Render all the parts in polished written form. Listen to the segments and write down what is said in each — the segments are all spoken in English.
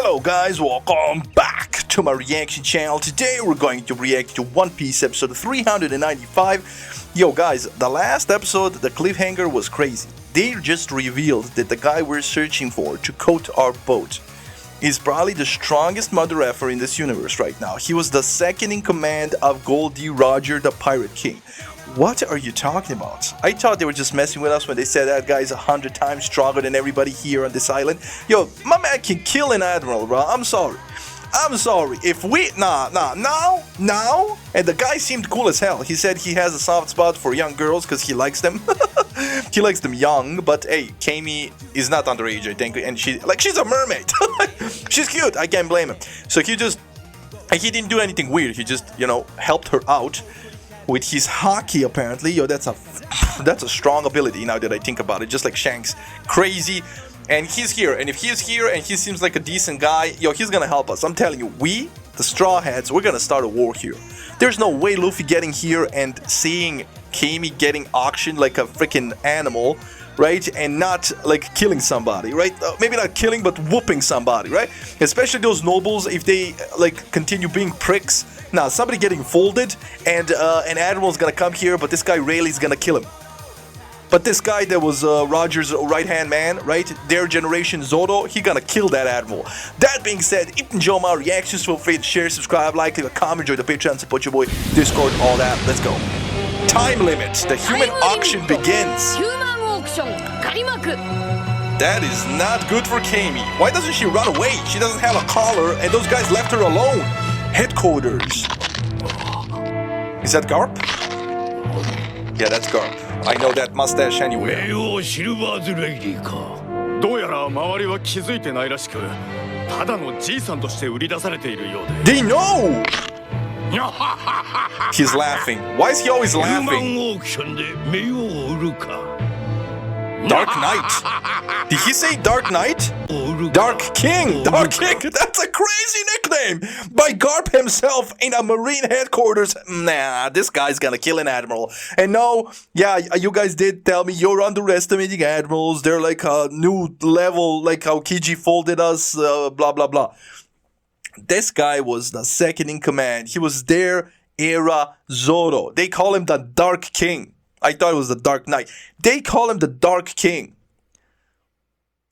Hello guys, welcome back to my reaction channel. Today we're going to react to One Piece episode 395. Yo guys, the last episode, the cliffhanger was crazy. They just revealed that the guy we're searching for to coat our boat is probably the strongest mother effer in this universe right now. He was the second in command of Goldie Roger, the Pirate King. What are you talking about? I thought they were just messing with us when they said that guy's 100 times stronger than everybody here on this island. Yo, my man can kill an admiral, bro. I'm sorry. If we... now, and the guy seemed cool as hell. He said he has a soft spot for young girls because he likes them. He likes them young, but hey, Cami is not underage, I think, and she's a mermaid. She's cute, I can't blame him. So he didn't do anything weird. He just, helped her out with his hockey, apparently. Yo, that's a strong ability now that I think about it, just like Shanks. Crazy. And he's here, and if he's here and he seems like a decent guy, yo, he's gonna help us. I'm telling you, we, the Straw Hats, we're gonna start a war here. There's no way Luffy getting here and seeing Cami getting auctioned like a freaking animal, right? And not like killing somebody, right? Maybe not killing, but whooping somebody, right? Especially those nobles, if they like continue being pricks. Now, somebody getting folded, and an admiral's gonna come here, but this guy Rayleigh's gonna kill him. But this guy that was Roger's right-hand man, right? Their generation Zoro, he gonna kill that admiral. That being said, if you enjoy my reactions, feel free to share, subscribe, like, leave a comment, join the Patreon, support your boy, Discord, all that. Let's go. Time limit. The human auction begins. That is not good for Cami. Why doesn't she run away? She doesn't have a collar, and those guys left her alone. Headquarters. Is that Garp? Yeah, that's Garp. I know that mustache anyway. They know! He's laughing. Why is he always laughing? Dark Knight. Did he say Dark Knight? Dark King. Dark King. That's a crazy nickname by Garp himself in a marine headquarters. Nah, this guy's gonna kill an admiral. And no, yeah, you guys did tell me you're underestimating admirals. They're like a new level, like how Kiji folded us, blah, blah, blah. This guy was the second in command. He was their era Zoro. They call him the Dark King. I thought it was the Dark Knight. They call him the Dark King.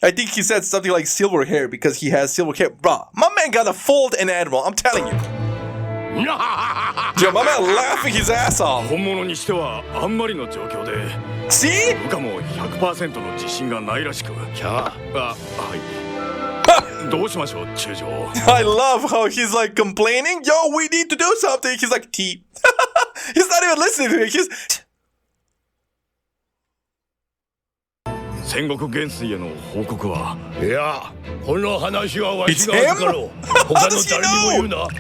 I think he said something like silver hair because he has silver hair. Bruh, my man gotta fold an admiral, I'm telling you. Yeah, my man laughing his ass off. See? I love how he's like complaining. Yo, we need to do something. He's like, T. He's not even listening to me. He's... It's him? How does he know?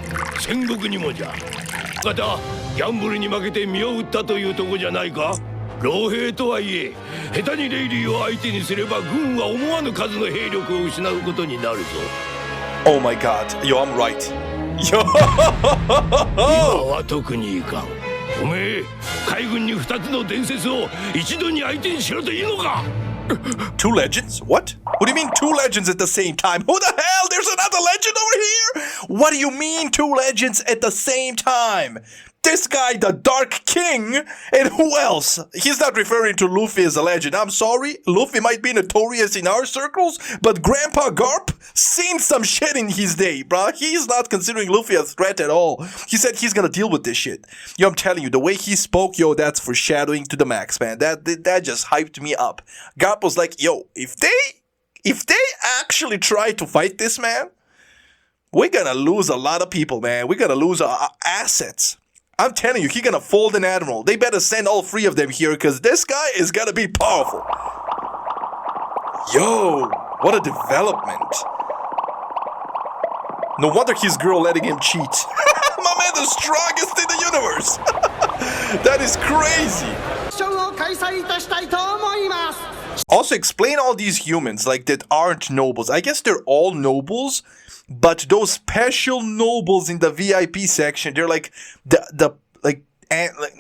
Oh my god, yo, I'm right. Yo! Two legends? What? What do you mean two legends at the same time? Who the hell? There's another legend over here? What do you mean two legends at the same time? This guy, the Dark King, and who else? He's not referring to Luffy as a legend. I'm sorry, Luffy might be notorious in our circles, but Grandpa Garp seen some shit in his day, bruh. He's not considering Luffy a threat at all. He said he's gonna deal with this shit. Yo, I'm telling you, the way he spoke, yo, that's foreshadowing to the max, man. That just hyped me up. Garp was like, yo, if they actually try to fight this man, we're gonna lose a lot of people, man. We're gonna lose our assets. I'm telling you, he's gonna fold an admiral. They better send all three of them here because this guy is gonna be powerful. Yo, what a development. No wonder his girl letting him cheat. My man, the strongest in the universe. That is crazy. Also, explain all these humans like that aren't nobles. I guess they're all nobles, but those special nobles in the VIP section, they're like the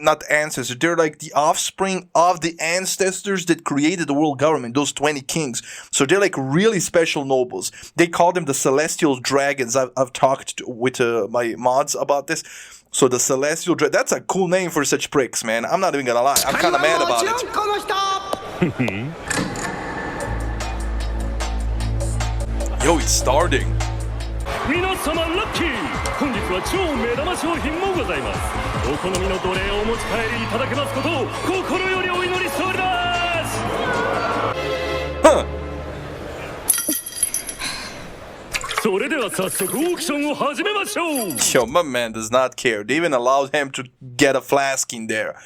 not ancestors. They're like the offspring of the ancestors that created the world government, those 20 kings. So they're like really special nobles. They call them the celestial dragons. I've talked with my mods about this. So the celestial dragon, that's a cool name for such pricks, man. I'm not even gonna lie. I'm kind of mad about it. Yo, it's starting. 皆様ラッキー。本日は超目玉商品もございます。お好みのどれをお持ち帰りいただけますことを心よりお祈りしております。それでは早速オークションを始めましょう。Yo, my man does not care. They even allowed him to get a flask in there.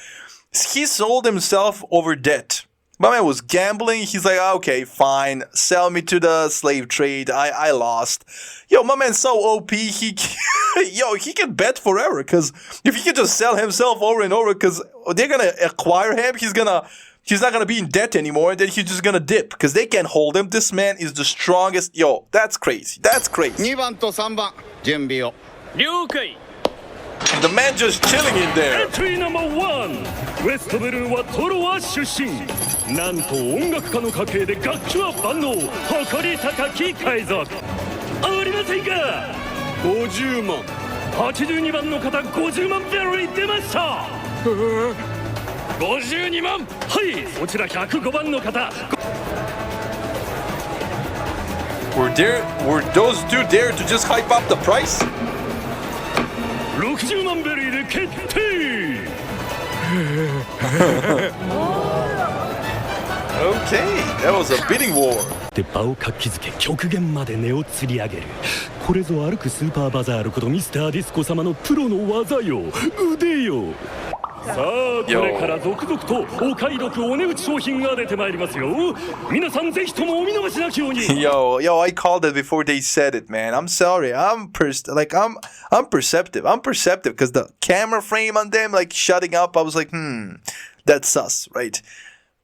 He sold himself over debt. My man was gambling. He's like, okay, fine. Sell me to the slave trade. I lost. Yo, my man's so OP. He can bet forever. Because if he can just sell himself over and over, because they're going to acquire him, he's not going to be in debt anymore. And then he's just going to dip. Because they can't hold him. This man is the strongest. Yo, that's crazy. That's crazy. 2番と3番準備を了解。 The man just chilling in there. Entry number 1。ウェストブルーはトロワ出身。なんと音楽家の家系で楽器は万能。誇り高き海賊。ありませんか。50万。82番の方50万ベリー出ました。52万。はい、そちら105番の方。Were those two there to just hype up the price? 60万ベリーで決定。Okay, that was a bidding war. で場を活気づけ極限まで値を釣り上げる。これぞ歩くスーパーバザールことミスターディスコ様のプロの技よ、腕よ。さあこれから続々とお買い得お値打ち商品が出てまいりますよ。皆さんぜひともお見逃しなきように。Yo, I called it before they said it, man. I'm sorry. I'm perceptive. I'm perceptive because the camera frame on them like shutting up. I was like, that's sus, right?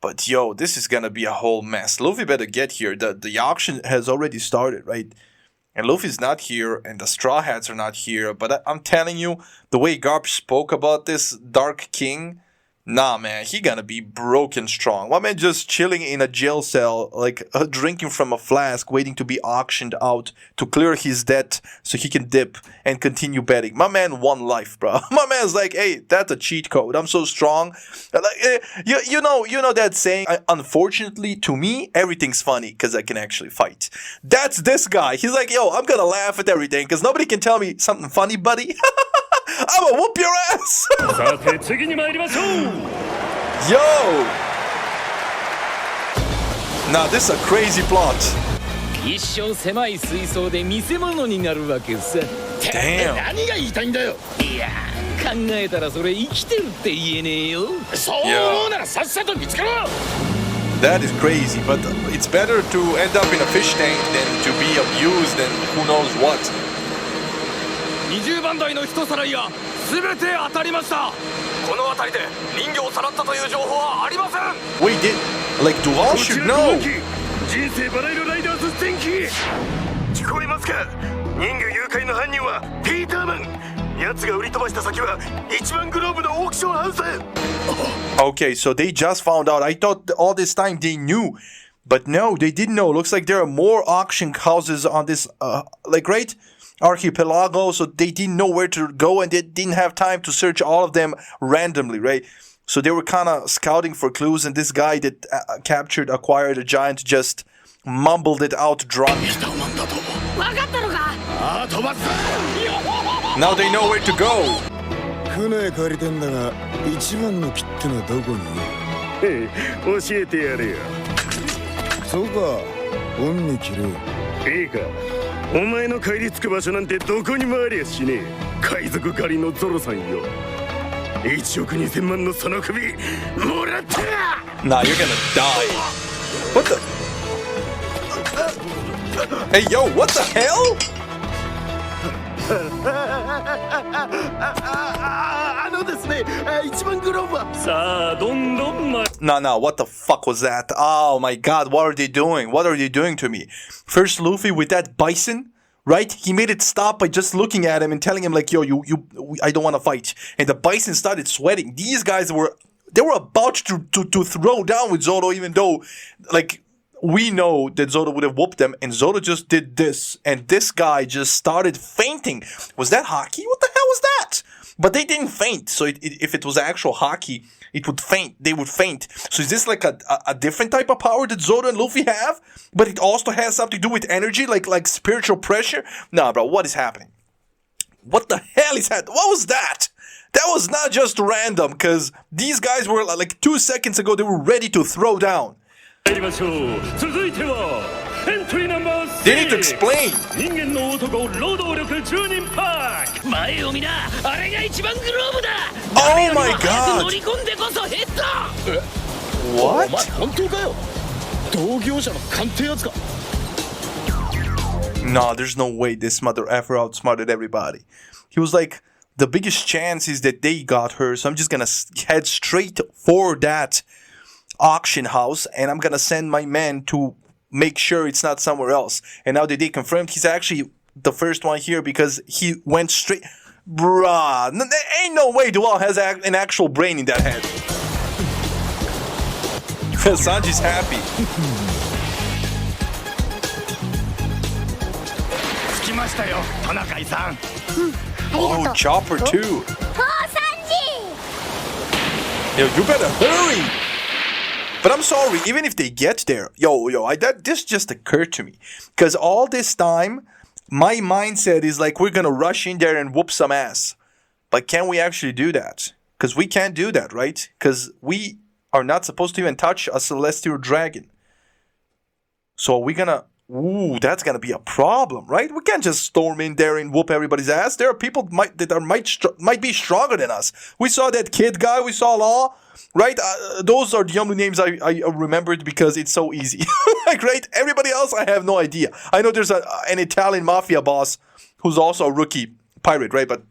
But yo, this is gonna be a whole mess. Luffy better get here. The auction has already started, right? And Luffy's not here, and the Straw Hats are not here. But I'm telling you, the way Garp spoke about this Dark King, nah, man, he gonna be broken strong. My man just chilling in a jail cell, like drinking from a flask, waiting to be auctioned out to clear his debt so he can dip and continue betting. My man won life, bro. My man's like, hey, that's a cheat code. I'm so strong. Like, you know that saying. Unfortunately, to me, everything's funny because I can actually fight. That's this guy. He's like, yo, I'm gonna laugh at everything because nobody can tell me something funny, buddy. I'ma whoop your ass! さて次に参りましょう。Yo! Now this is a crazy plot. 一生狭い水槽で見せ物になるわけさ。 Damn. 何が言いたいんだよ。いや考えたらそれ生きてるって言えねえよ。そう思うならさっさと見つけろ。 That is crazy, but it's better to end up in a fish tank than to be abused and who knows what. 20番台の人さらいが全て当たりました。この辺りで人魚をさらったという情報はありません。 Wait, like do all should know? 人生バラ色ライダーズ戦記。聞こえますか。人魚誘拐の犯人はピーターマン。奴が売り飛ばした先は1番グローブのオークションハウス。 Okay, so they just found out. I thought all this time they knew. But no, they didn't know. Looks like there are more auction houses on this, like, right? Archipelago, so they didn't know where to go and they didn't have time to search all of them randomly, right? So they were kind of scouting for clues, and this guy that acquired a giant just mumbled it out drunk. Now they know where to go. 船借りてんだが一番の切手のどこに？教えてやるよ。そうか、恩に切る。いいか。お前の帰り着く場所なんてどこにもありゃしねえ。海賊狩りのゾロさんよ。1億2000万のその首もらった。 Nah, you're gonna die. What the? Hey, yo, what the hell? あのですね、1番グローブは。さあどんどんNah, what the fuck was that? Oh my god, what are they doing? What are they doing to me? First Luffy with that bison? right? He made it stop by just looking at him and telling him like, yo, I don't want to fight. And the bison started sweating. These guys were about to throw down with Zoro, even though, like, we know that Zoro would have whooped them, and Zoro just did this, and this guy just started fainting. Was that hockey? What the hell was that? But they didn't faint, so if it was actual hockey, it would faint. They would faint. So is this like a different type of power that Zoro and Luffy have? But it also has something to do with energy, like spiritual pressure? Nah, bro, what is happening? What the hell is that? What was that? That was not just random, because these guys were like 2 seconds ago, they were ready to throw down. They need to explain. Oh my god. What? 本当かよ同業者の鑑定やつか No, there's no way this mother effer outsmarted everybody. He was like, the biggest chance is that they got her, so I'm just gonna head straight for that auction house, and I'm gonna send my man to make sure it's not somewhere else. And now that they confirmed he's actually the first one here because he went straight. Bruh, there ain't no way Dual has an actual brain in that head. Sanji's happy. Oh, Chopper too. Yo, you better hurry. But I'm sorry, even if they get there, this just occurred to me. Because all this time, my mindset is like, we're going to rush in there and whoop some ass. But can we actually do that? Because we can't do that, right? Because we are not supposed to even touch a celestial dragon. So are we going to... Ooh, that's going to be a problem, right? We can't just storm in there and whoop everybody's ass. There are people that might be stronger than us. We saw that kid guy, we saw Law. Right? Those are the only names I remembered because it's so easy. Like, right? Everybody else, I have no idea. I know there's an Italian mafia boss who's also a rookie pirate, right? But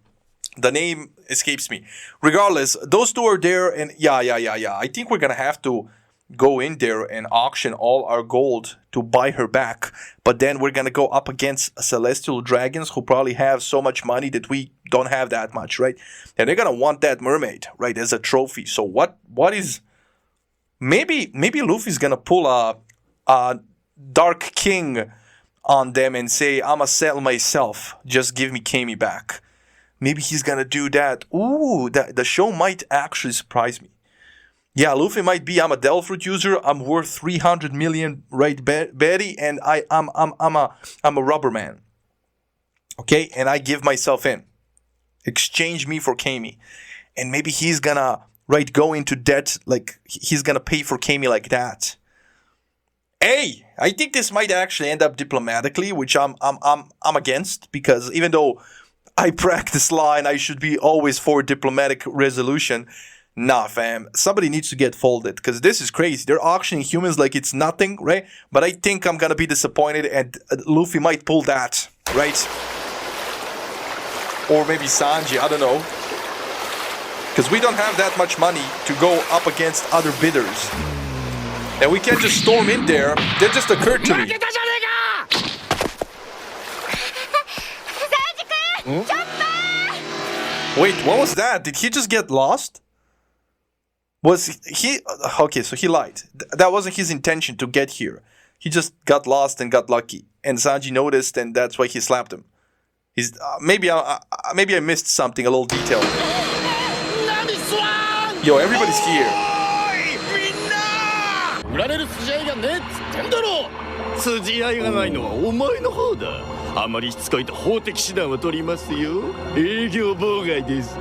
the name escapes me. Regardless, those two are there, and yeah. I think we're going to have to go in there and auction all our gold to buy her back. But then we're going to go up against celestial dragons who probably have so much money that we don't have that much, right? And they're going to want that mermaid, right, as a trophy. So what is... Maybe Luffy's going to pull a Dark King on them and say, I'ma sell myself. Just give me Cami back. Maybe he's going to do that. Ooh, the show might actually surprise me. Yeah, Luffy might be, I'm a Delphrut user, I'm worth 300 million, right, Betty, and I'm a rubber man. Okay, and I give myself in. Exchange me for Cami. And maybe he's gonna, right, go into debt, like, he's gonna pay for Cami like that. Hey, I think this might actually end up diplomatically, which I'm against, because even though I practice law and I should be always for diplomatic resolution, nah, fam. Somebody needs to get folded because this is crazy. They're auctioning humans like it's nothing, right? But I think I'm gonna be disappointed, and Luffy might pull that, right? Or maybe Sanji, I don't know. Because we don't have that much money to go up against other bidders. And we can't just storm in there. That just occurred to me. Wait, what was that? Did he just get lost? Was he... Okay, so he lied. That wasn't his intention to get here. He just got lost and got lucky. And Sanji noticed, and that's why he slapped him. He's maybe I missed something, a little detail. Yo, everybody's here. 売られる筋合いがねえっつってんだろ筋合いがないのはお前の方だあまりしつこいと法的手段を取りますよ営業妨害です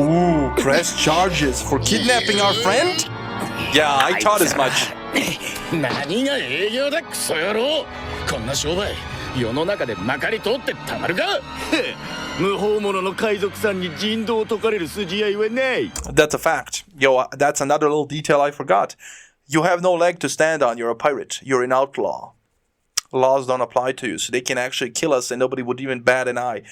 Ooh, press charges for kidnapping our friend? Yeah, I thought as much. 何が営業だクソ野郎こんな商売世の中でまかり通ってたまるか無法者の海賊さんに人道を解かれる筋合いはない That's a fact. Yo, that's another little detail I forgot. You have no leg to stand on. You're a pirate. You're an outlaw. Laws don't apply to you, so they can actually kill us and nobody would even bat an eye.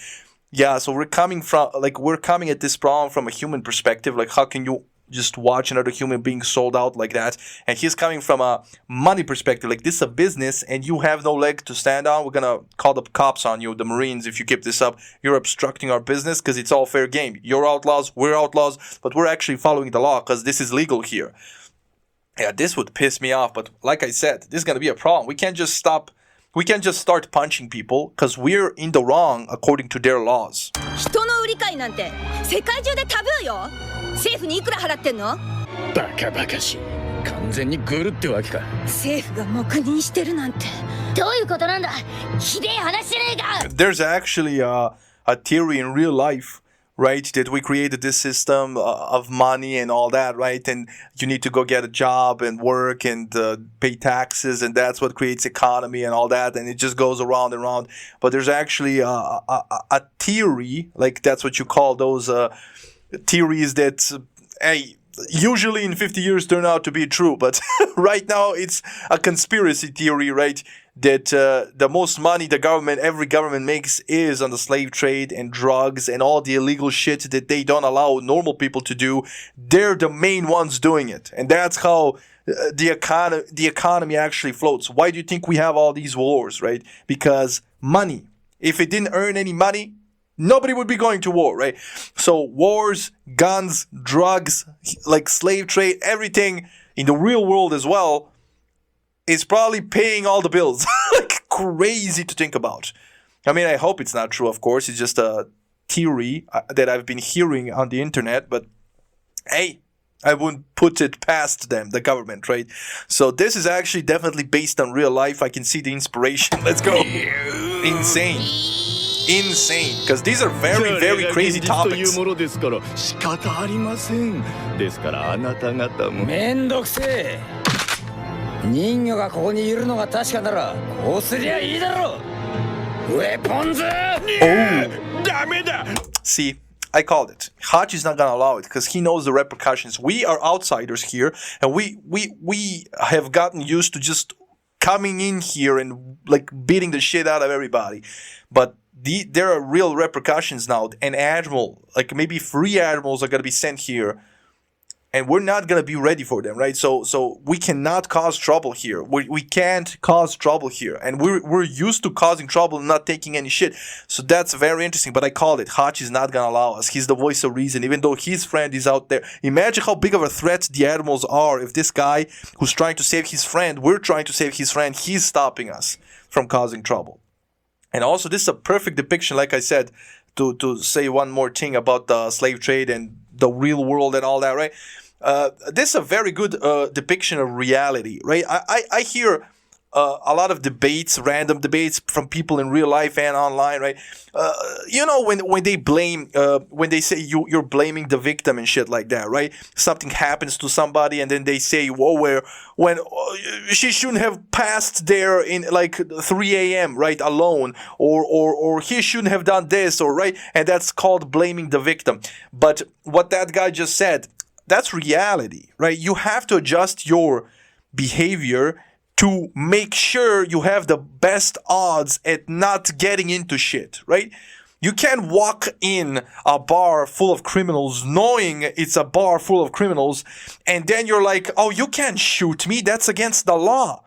Yeah, so we're coming at this problem from a human perspective. Like, how can you just watch another human being sold out like that. And he's coming from a money perspective, like this is a business and you have no leg to stand on. We're gonna call the cops on you, the Marines, if you keep this up. You're obstructing our business because it's all fair game. You're outlaws, we're outlaws, but we're actually following the law because this is legal here. Yeah, this would piss me off, but like I said, this is gonna be a problem. We can't just start punching people because we're in the wrong according to their laws. 人の売り買いなんて世界中でタブーよ。政府にいくら払ってんの？バカバカしい。完全にグルってわけか。政府が黙認してるなんて。どういうことなんだ？ひでえ話じゃねえか。 There's actually a theory in real life, right, that we created this system of money and all that, right? And you need to go get a job and work and pay taxes, and that's what creates economy and all that, and it just goes around and around. But there's actually a theory, like that's what you call those theories that, usually in 50 years turn out to be true, but right now it's a conspiracy theory, right? That the most money every government makes is on the slave trade and drugs and all the illegal shit that they don't allow normal people to do. They're the main ones doing it. And that's how the economy actually floats. Why do you think we have all these wars, right? Because money. If it didn't earn any money, nobody would be going to war, right? So wars, guns, drugs, like slave trade, everything in the real world as well is probably paying all the bills. Like crazy to think about. I mean, I hope it's not true, of course. It's just a theory that I've been hearing on the internet. But hey, I wouldn't put it past them, the government, right? So this is actually definitely based on real life. I can see the inspiration. Let's go. Insane. Because these are very, very crazy topics. めんどくせえ。人魚がここにいるのが確かならこうすりゃいいだろう。ウェポンズ。ダメだ。 See, I called it. Hachi's not gonna allow it because he knows the repercussions. We are outsiders here, and we have gotten used to just coming in here and like beating the shit out of everybody. But there are real repercussions now. An admiral, like maybe 3 admirals are gonna be sent here, and we're not gonna be ready for them, right? So we cannot cause trouble here. We can't cause trouble here, and we're used to causing trouble and not taking any shit. So that's very interesting. But I called it. Hachi's not gonna allow us. He's the voice of reason, even though his friend is out there. Imagine how big of a threat the animals are. If this guy who's trying to save his friend, we're trying to save his friend, he's stopping us from causing trouble. And also, this is a perfect depiction, like I said, to say one more thing about the slave trade and the real world and all that, right? This is a very good depiction of reality, right? I hear a lot of debates, random debates from people in real life and online, right? When they blame, when they say you're blaming the victim and shit like that, right? Something happens to somebody and then they say, whoa, when she shouldn't have passed there in like 3 a.m., right, alone, or he shouldn't have done this, or right, and that's called blaming the victim. But what that guy just said, that's reality, right? You have to adjust your behavior to make sure you have the best odds at not getting into shit, right? You can't walk in a bar full of criminals knowing it's a bar full of criminals and then you're like, oh, you can't shoot me, that's against the law.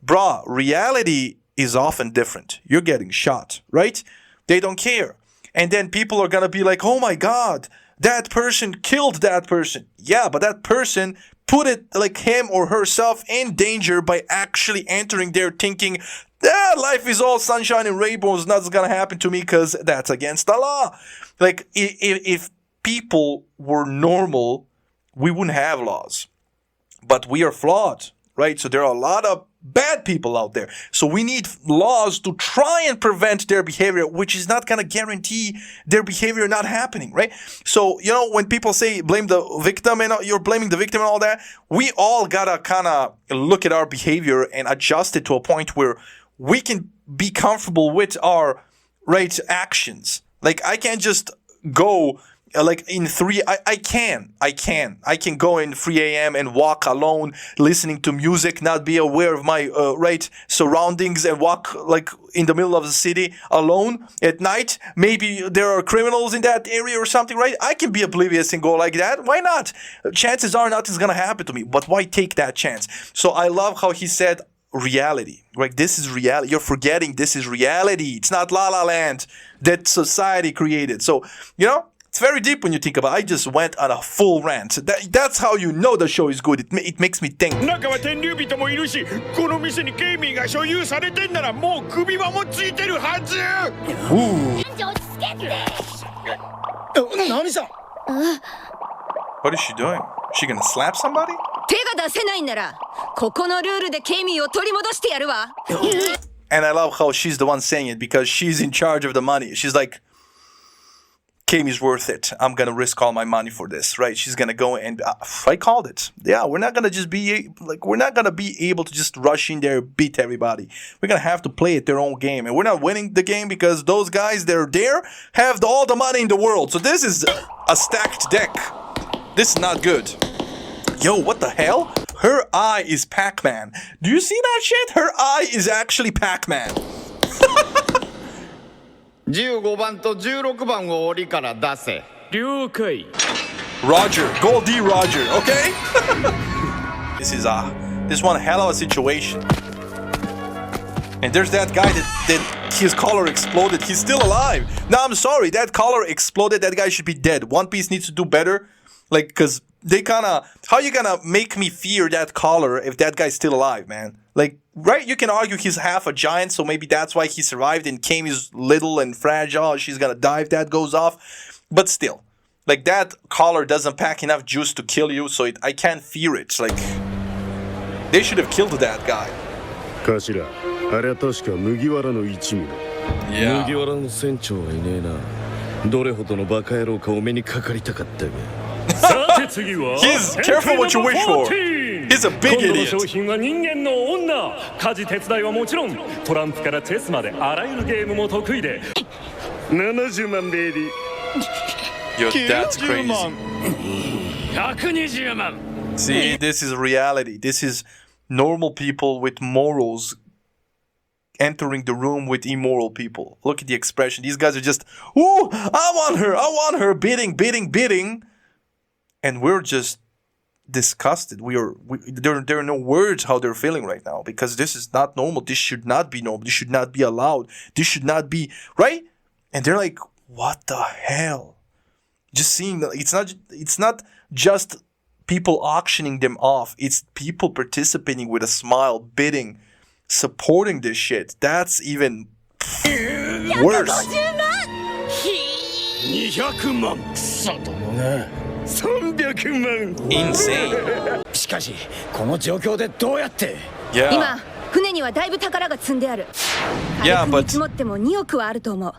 Bruh, reality is often different. You're getting shot, right? They don't care. And then people are gonna be like, oh my God, that person killed that person. Yeah, but that person put it like him or herself in danger by actually entering there thinking, life is all sunshine and rainbows, nothing's gonna happen to me because that's against the law. Like, if people were normal, we wouldn't have laws. But we are flawed, right? So there are a lot of bad people out there. So we need laws to try and prevent their behavior, which is not going to guarantee their behavior not happening, right? So, when people say blame the victim and you're blaming the victim and all that, we all got to kind of look at our behavior and adjust it to a point where we can be comfortable with our right actions. Like, I can't just go like in 3, I can go in 3 a.m. and walk alone, listening to music, not be aware of my right surroundings, and walk like in the middle of the city alone at night. Maybe there are criminals in that area or something, right? I can be oblivious and go like that. Why not? Chances are nothing's gonna happen to me, but why take that chance? So I love how he said reality. Like, this is reality. You're forgetting this is reality. It's not La La Land that society created. So, you know, it's very deep when you think about it. I just went on a full rant. That's how you know the show is good. It makes me think. 中は天竜人もいるし、この店にケイミーが所有されてんならもう首輪もついてるはず。ナミさん。What is she doing? She gonna slap somebody? 手が出せないんならここのルールでケイミーを取り戻してやるわ。 And I love how she's the one saying it because she's in charge of the money. She's like, Kami's worth it. I'm gonna risk all my money for this, right? She's gonna go and I called it. Yeah, we're not gonna just be like, we're not gonna be able to just rush in there, beat everybody. We're gonna have to play it their own game, and we're not winning the game because those guys that are there have all the money in the world. So this is a stacked deck. This is not good. Yo, what the hell? Her eye is Pac-Man. Do you see that shit? Her eye is actually Pac-Man. 15番と16番を檻から出せ。了解。 Roger, Gold D Roger, okay? This is one hell of a situation. And there's that guy that his collar exploded. He's still alive. No, I'm sorry, that collar exploded. That guy should be dead. One Piece needs to do better. Like, because they how you gonna make me fear that collar if that guy's still alive, man? Like, right, you can argue he's half a giant, so maybe that's why he survived, and Kami's little and fragile, she's gonna die if that goes off. But still, like, that collar doesn't pack enough juice to kill you, so I can't fear it. Like, they should have killed that guy. 頭、あれは確か麦わらの一味だ。麦わらの船長はいねえな。どれほどのバカ野郎かお目にかかりたかったが。さて次は。He's careful what you wish for. He's a big idiot. 今度の商品は人間の女。家事手伝いはもちろん、トランプからチェスまであらゆるゲームも得意で。70万ベイビー。Yo, that's crazy. 120万。See, this is reality. This is normal people with morals entering the room with immoral people. Look at the expression. These guys are just, ooh, I want her, bidding. And we're just disgusted. There are no words how they're feeling right now because this is not normal. This should not be normal. This should not be allowed. This should not be, right? And they're like, what the hell? Just seeing that it's not just people auctioning them off. It's people participating with a smile, bidding, supporting this shit. That's even worse. 200万。クソどもが。300万。Insane. しかしこの状況でどうやって。Yeah. 今船にはだいぶ宝が積んである。 Yeah, 見積もっても2億はあると思う。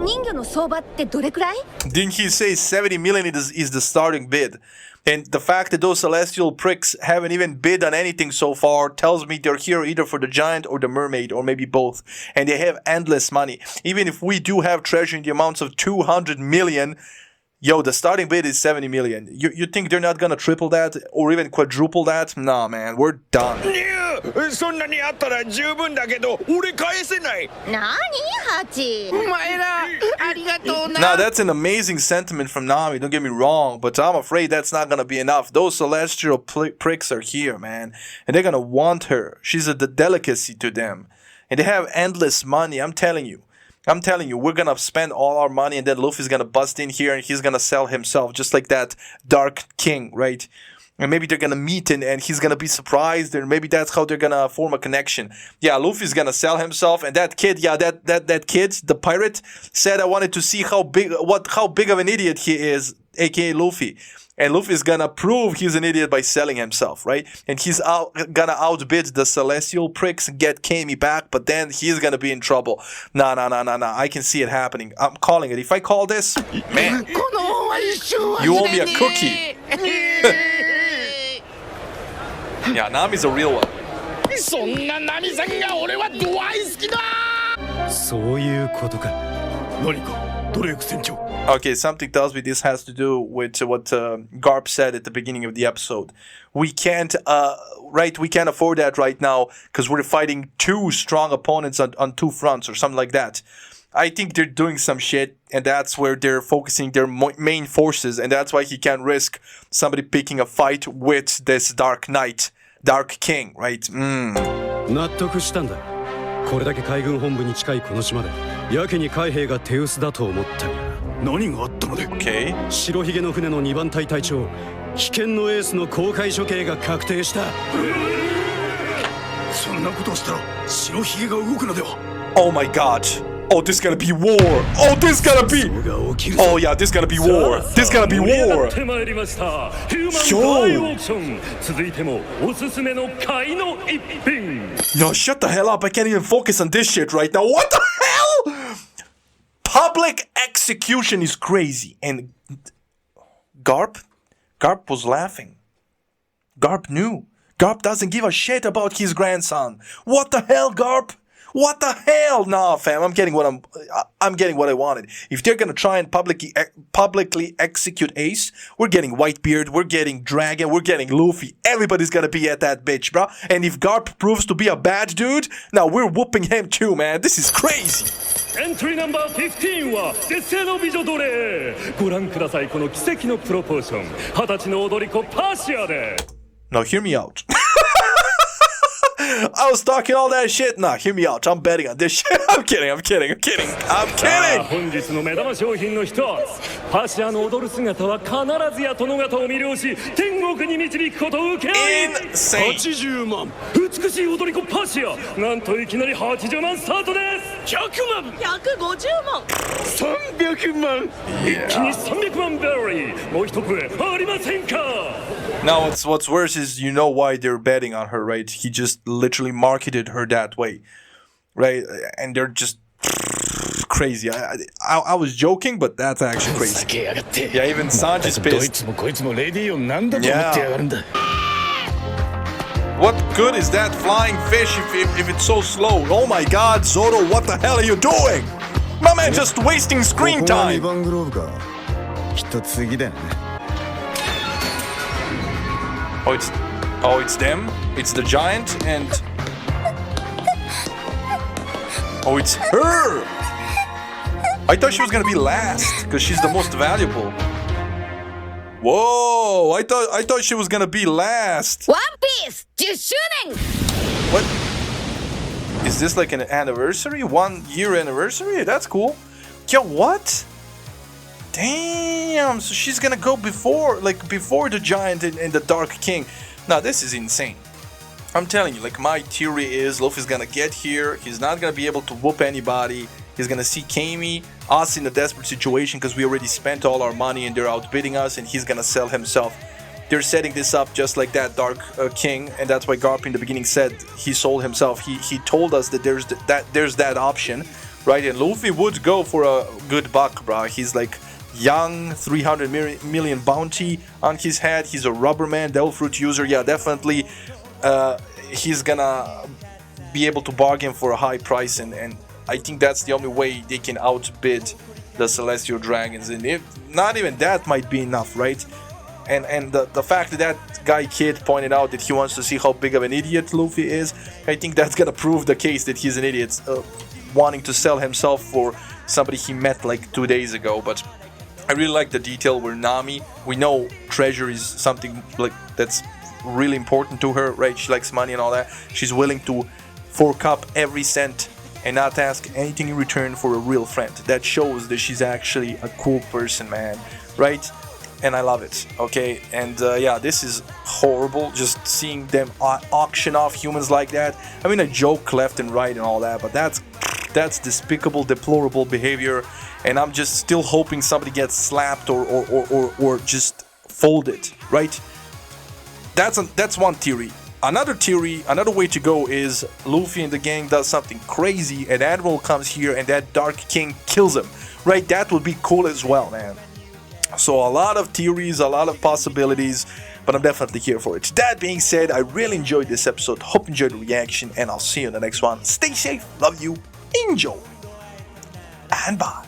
人魚の相場ってどれくらい？ Didn't he say 70 million is the starting bid? And the fact that those celestial pricks haven't even bid on anything so far tells me they're here either for the giant or the mermaid, or maybe both. And they have endless money. Even if we do have treasure in the amounts of 200 million, yo, the starting bid is 70 million. You think they're not gonna triple that or even quadruple that? Nah, man, we're done. そんなにあったら十分だけど俺返せない。なにハチ。お前らありがとうな。 Now that's an amazing sentiment from Nami, don't get me wrong, but I'm afraid that's not gonna be enough. Those celestial pricks are here, man, and they're gonna want her. She's a delicacy to them, and they have endless money. I'm telling you, we're gonna spend all our money, and then Luffy's gonna bust in here, and he's gonna sell himself, just like that Dark King, right? And maybe they're gonna meet and he's gonna be surprised, and maybe that's how they're gonna form a connection. Yeah, Luffy's gonna sell himself, and that kid, that kid, the pirate, said I wanted to see how big of an idiot he is, aka Luffy. And Luffy's gonna prove he's an idiot by selling himself, right? And he's gonna outbid the celestial pricks and get Cami back, but then he's gonna be in trouble. Nah. I can see it happening. I'm calling it. If I call this, man, you owe me a cookie. Yeah, Nami's a real one. そんなナミさんが俺は大好きだ。そういうことか。何かドレーク船長 Okay, something tells me this has to do with what Garp said at the beginning of the episode. We can't, we can't afford that right now because we're fighting two strong opponents on two fronts or something like that. I think they're doing some shit, and that's where they're focusing their main forces, and that's why he can't risk somebody picking a fight with this Dark Knight, Dark King, right? 納得したんだこれだけ海軍本部に近いこの島でやけに海兵が手薄だと思ったが何があったので Okay. 白ひげの船の2番隊隊長危険のエースの公開処刑が確定したそんなことをしたら白ひげが動くのでは Oh my god. Oh, this gotta be war. Oh, this gotta be. Oh yeah, this gotta be war. This gotta be war. 手参りましたヒューマン大オークション続いてもおすすめの買いの一品 No, shut the hell up. I can't even focus on this shit right now. What the hell? Public execution is crazy. And Garp was laughing. Garp knew. Garp doesn't give a shit about his grandson. What the hell, Garp? What the hell? Nah, fam, I'm getting what I wanted. If they're gonna try and publicly execute Ace, we're getting Whitebeard, we're getting Dragon, we're getting Luffy. Everybody's gonna be at that bitch, bro. And if Garp proves to be a bad dude, now we're whooping him too, man. This is crazy. エントリーナンバー15は絶世の美女奴隷ご覧くださいこの奇跡のプロポーション20歳の踊り子パシアで Now hear me out. I was talking all that shit. Nah, hear me out. I'm betting on this shit. I'm kidding. 本日の目玉商品の一つパシアの踊る姿は必ずや殿方を魅了し天国に導くことを請け負い Insane. 80万美しい踊り子パシアなんといきなり80万スタートです100万150万300万一気に300万ベリーもう一声ありませんか Now, what's worse is you know why they're betting on her, right? He just literally marketed her that way, right? And they're just crazy. I was joking, but that's actually crazy. Yeah, even Sanji's どい pissed. つもこいつもレディーを何だと思ってやがるんだ What good is that flying fish if it's so slow? Oh my god, Zoro, what the hell are you doing? My man just wasting こ screen こが2 time. 番グローブかきっと次だよね Oh, it's them. It's the giant and oh, it's her. I thought she was gonna be last because she's the most valuable. Whoa! I thought she was gonna be last. ワンピース10周年 What? Is this like an anniversary? 1 year anniversary? That's cool. Yo, what? Damn! So she's gonna go before the giant and the Dark King. Now this is insane. I'm telling you, like my theory is Luffy's gonna get here. He's not gonna be able to whoop anybody. He's gonna see Cami, us in a desperate situation because we already spent all our money and they're outbidding us, and he's gonna sell himself. They're setting this up just like that Dark King, and that's why Garp in the beginning said he sold himself. He told us that there's that option, right? And Luffy would go for a good buck, bro. He's like young, 300 million bounty on his head. He's a rubberman, devil fruit user. Yeah, definitely. He's gonna be able to bargain for a high price, and I think that's the only way they can outbid the Celestial Dragons. And if not even that might be enough, right? And the fact that guy Kid pointed out that he wants to see how big of an idiot Luffy is, I think that's gonna prove the case that he's an idiot, wanting to sell himself for somebody he met like 2 days ago. But I really like the detail where Nami, we know treasure is something like that's really important to her, right? She likes money and all that. She's willing to fork up every cent and not ask anything in return for a real friend. That shows that she's actually a cool person, man, right? And I love it, okay? And yeah, this is horrible, just seeing them auction off humans like that. I mean, I joke left and right and all that, but that's despicable, deplorable behavior, and I'm just still hoping somebody gets slapped or just folded, right? That's one theory. Another theory, another way to go is Luffy and the gang does something crazy, and Admiral comes here and that Dark King kills him, right? That would be cool as well, man. So a lot of theories, a lot of possibilities, but I'm definitely here for it. That being said, I really enjoyed this episode. Hope you enjoyed the reaction, and I'll see you in the next one. Stay safe, love you, enjoy, and bye.